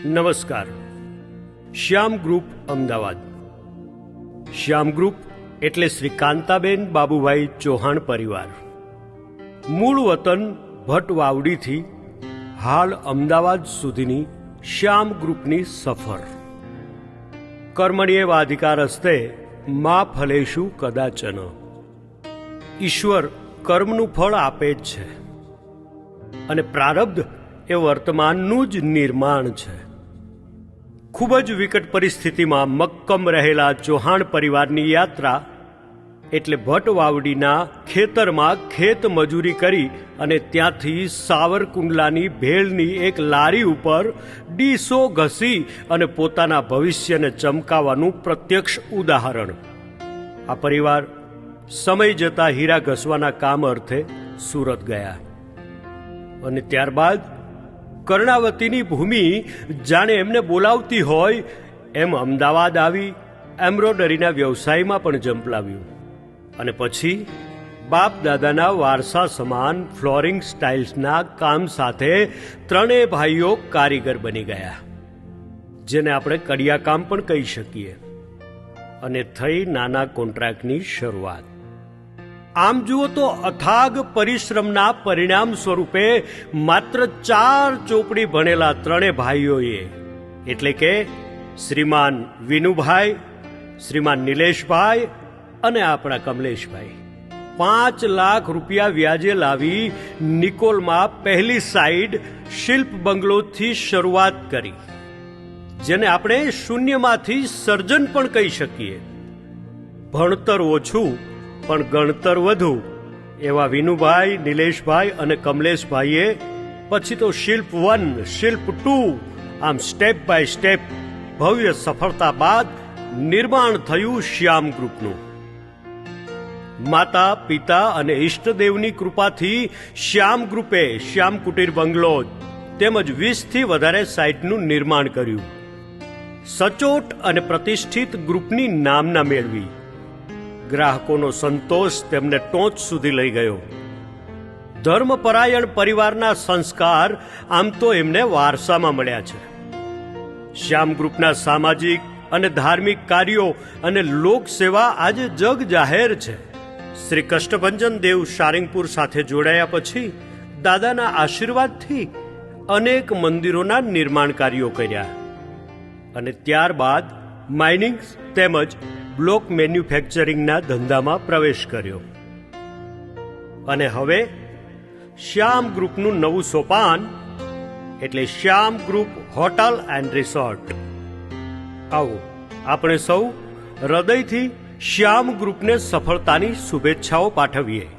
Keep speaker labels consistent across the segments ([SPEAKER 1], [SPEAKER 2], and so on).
[SPEAKER 1] નમસ્કાર. શ્યામ ગ્રુપ અમદાવાદ. શ્યામ ગ્રુપ એટલે શ્રી કાંતાબેન બાબુભાઈ ચૌહાણ પરિવાર. મૂળ વતન ભટ્ટ વાવડીથી હાલ અમદાવાદ સુધીની શ્યામ ગ્રુપની સફર. કર્મણ્યેવાધિકાર હસ્તે મા ફલેષુ કદાચન. ઈશ્વર કર્મનું ફળ આપે જ છે અને પ્રારબ્ધ એ વર્તમાનનું જ નિર્માણ છે. ખૂબ જ વિકટ પરિસ્થિતિમાં મક્કમ રહેલા ચૌહાણ પરિવારની યાત્રા એટલે ભટ્ટ વાવડીના ખેતરમાં ખેત મજૂરી કરી અને ત્યાંથી સાવરકુંડલાની ભેળની એક લારી ઉપર ડીસો ઘસી અને પોતાના ભવિષ્યને ચમકાવવાનું પ્રત્યક્ષ ઉદાહરણ. આ પરિવાર સમય જતા હીરા ઘસવાના કામ અર્થે સુરત ગયા અને ત્યારબાદ કર્ણાવતીની ભૂમિ જાણે એમને બોલાવતી હોય એમ અમદાવાદ આવી એમ્બ્રોડરીના વ્યવસાયમાં પણ ઝંપલાવ્યું અને પછી બાપ દાદાના વારસા સમાન ફ્લોરિંગ સ્ટાઇલ્સના કામ સાથે ત્રણેય ભાઈઓ કારીગર બની ગયા, જેને આપણે કડિયા કામ પણ કહી શકીએ. અને થઈ નાના કોન્ટ્રાક્ટની શરૂઆત. આમ જુઓ તો અથાગ પરિશ્રમના પરિણામ સ્વરૂપે માત્ર 4 ચોપડી ભણેલા ત્રણેય ભાઈઓએ એટલે કે શ્રીમાન વિનુભાઈ, શ્રીમાન નિલેશભાઈ અને આપણા કમલેશભાઈ 5 લાખ રૂપિયા વ્યાજે લાવી નિકોલમાં પહેલી સાઈડ શિલ્પ બંગલોથી શરૂઆત કરી, જેને આપણે શૂન્યમાંથી સર્જન પણ કહી શકીએ. ભણતર ઓછું પણ ગણતર વધુ એવા વિનુભાઈ, નિલેશભાઈ અને કમલેશભાઈએ પછી તો શિલ્પ 1, શિલ્પ 2 આમ સ્ટેપ બાય સ્ટેપ ભવ્ય સફળતા બાદ નિર્માણ થયું શ્યામ ગ્રુપનું. માતા પિતા અને ઈષ્ટદેવની કૃપાથી શ્યામ ગ્રુપે શ્યામ કુટીર બંગલો તેમજ 20થી વધારે સાઇટનું નિર્માણ કર્યું. સચોટ અને પ્રતિષ્ઠિત ગ્રુપની નામના મેળવી. ગ્રાહકોનો સંતોષ તેમને ટોચ સુધી લઈ ગયો. ધર્મપરાયણ પરિવારના સંસ્કાર આમ તો એમને વારસામાં મળ્યા છે. શ્યામ ગ્રુપના સામાજિક અને ધાર્મિક કાર્યો અને લોકસેવા આજે જગ જાહેર છે. શ્રી કષ્ટભંજન દેવ સારંગપુર સાથે જોડાયા પછી દાદાના આશીર્વાદથી અનેક મંદિરોના નિર્માણ કાર્યો કર્યા અને ત્યારબાદ માઇનિંગ તેમજ બ્લોક મેન્યુફેક્ચરિંગના ધંધામાં પ્રવેશ કર્યો. અને હવે શ્યામ ગ્રુપનું નવું સોપાન એટલે શ્યામ ગ્રુપ હોટલ એન્ડ રિસોર્ટ. આવો આપણે સૌ હૃદયથી શ્યામ ગ્રુપને સફળતાની શુભેચ્છાઓ પાઠવીએ.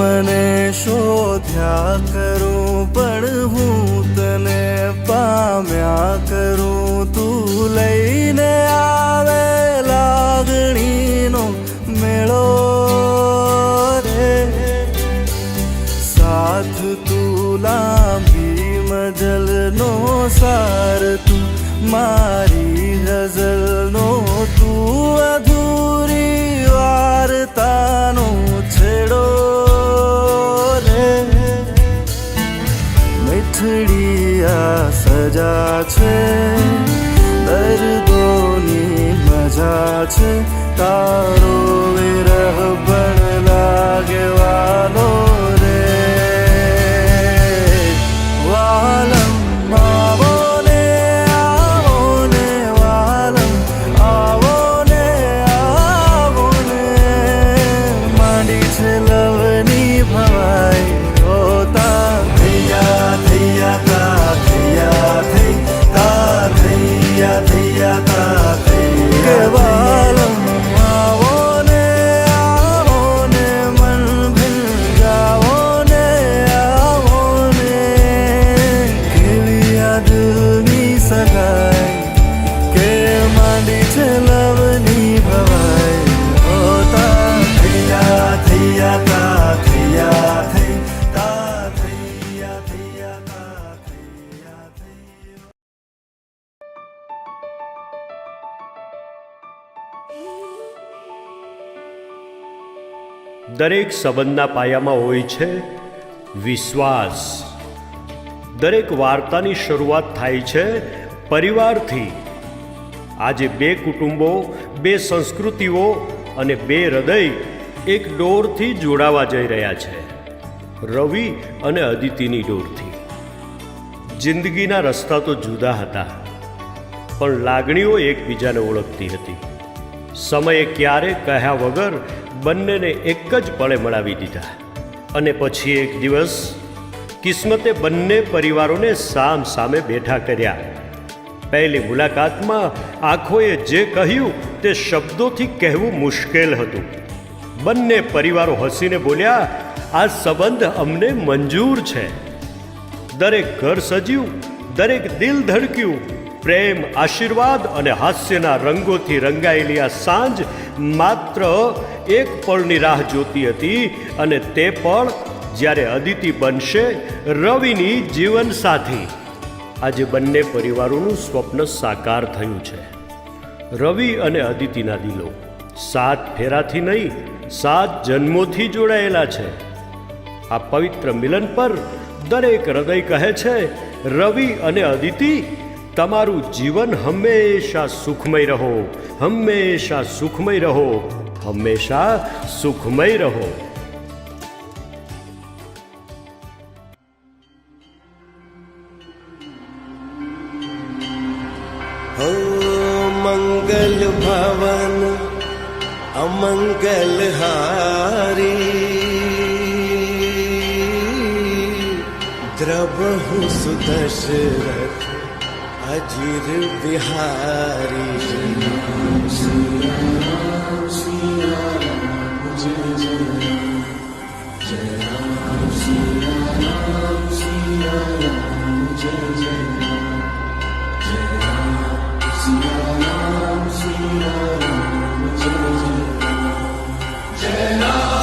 [SPEAKER 2] મને શોધ્યા કરું પણ હું તને પામ્યા કરું. તું લઈને આવે લાગણીનો મેળો રે, સાથ તું લાંબી મજલનો સાર, તું મારી ગઝલનો, તું અધૂરી વાર્તાનો છેડો રે. મીઠડી આ સજા છે, દર્દોની મજા છે, તારો વિરહ પણ લાગે વાલો રે. વાલમ આવો ને આવો ને, વાલમ આવો ને આવો ને, માંડી છે લવની ભવાઈ હોતા. થૈયા થૈયા તા થૈયા થઈ, તા થૈયા થૈયા તા થઈ. કે વાલમ આવો ને આવો ને, મન ભીલ જાવો ને આવો ને, કેવી યાદની સગાઈ કે માંડી છે લવની ભવાઈ હોતા. થૈયા થૈયા તા થૈયા થઈ, તા થૈયા થૈયા તા થૈયા થઈ.
[SPEAKER 1] દરેક સંબંધના પાયામાં હોય છે વિશ્વાસ. દરેક વાર્તાની શરૂઆત થાય છે પરિવારથી. આજે બે કુટુંબો, બે સંસ્કૃતિઓ અને બે હૃદય એક ડોરથી જોડાવા જઈ રહ્યા છે, રવિ અને અદિતિની ડોરથી. જિંદગીના રસ્તા તો જુદા હતા, પણ લાગણીઓ એકબીજાને ઓળખતી હતી. સમયે ક્યારે કહ્યા વગર બંનેને એક જ પળે મળાવી દીધા. અને પછી એક દિવસ કિસ્મતે બંને પરિવારોને સામ સામે બેઠા કર્યા. પહેલી મુલાકાતમાં આંખોએ જે કહ્યું તે શબ્દોથી કહેવું મુશ્કેલ હતું. બંને પરિવારો હસીને બોલ્યા, આ સંબંધ અમને મંજૂર છે. દરેક ઘર સજ્યું, દરેક દિલ ધડક્યું. પ્રેમ, આશીર્વાદ અને હાસ્યના રંગોથી રંગાયેલી આ સાંજ માત્ર એક પળની રાહ જોતી હતી, અને તે પળ જ્યારે અદિતિ બનશે રવિની જીવનસાથી. આજે બંને પરિવારોનું સ્વપ્ન સાકાર થયું છે. રવિ અને અદિતિના દિલો 7 ફેરાથી નહીં, 7 જન્મોથી જોડાયેલા છે. આ પવિત્ર મિલન પર દરેક હૃદય કહે છે, રવિ અને અદિતિ, તમારું જીવન હંમેશા સુખમય રહો, હંમેશા સુખમય રહો, હંમેશા સુખમય રહો.
[SPEAKER 3] मंगल भवन अमंगल हारी, द्रवहु सुदशरथ अजिर बिहारी.
[SPEAKER 4] Jai Ram.